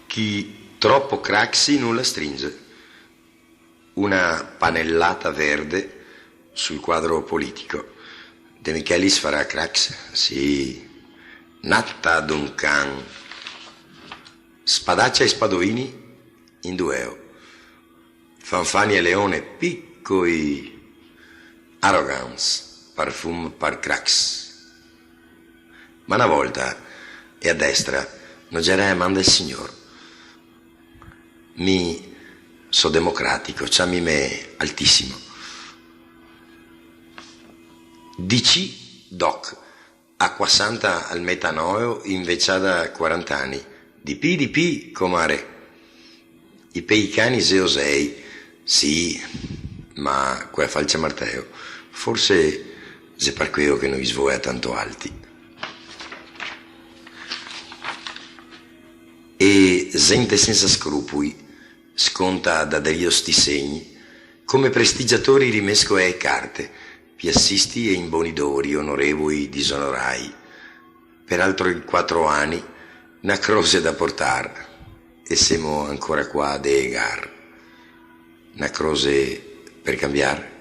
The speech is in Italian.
Chi troppo craxi non la stringe. Una pannellata verde sul quadro politico. De Michelis farà crax? Sì. Natta Duncan. Spadaccia e Spadolini in dueo. Fanfani e Leone piccoi. Arrogance, parfum par crax. Ma una volta, e a destra, non c'era manda il signor. Mi so democratico, c'ha me altissimo. DC Doc, acqua santa al metanoeo invece da 40 anni. DP, comare. I peicani seosei, sì, ma qua falce Marteo. Forse se per quello che non vi svoia tanto alti. E gente senza scrupoli sconta da Dario sti segni, come prestigiatori rimesco e carte, piassisti e imbonidori, onorevoli disonorai. Peraltro in 4 anni, una croce da portar, e siamo ancora qua de gar. Una croce per cambiare.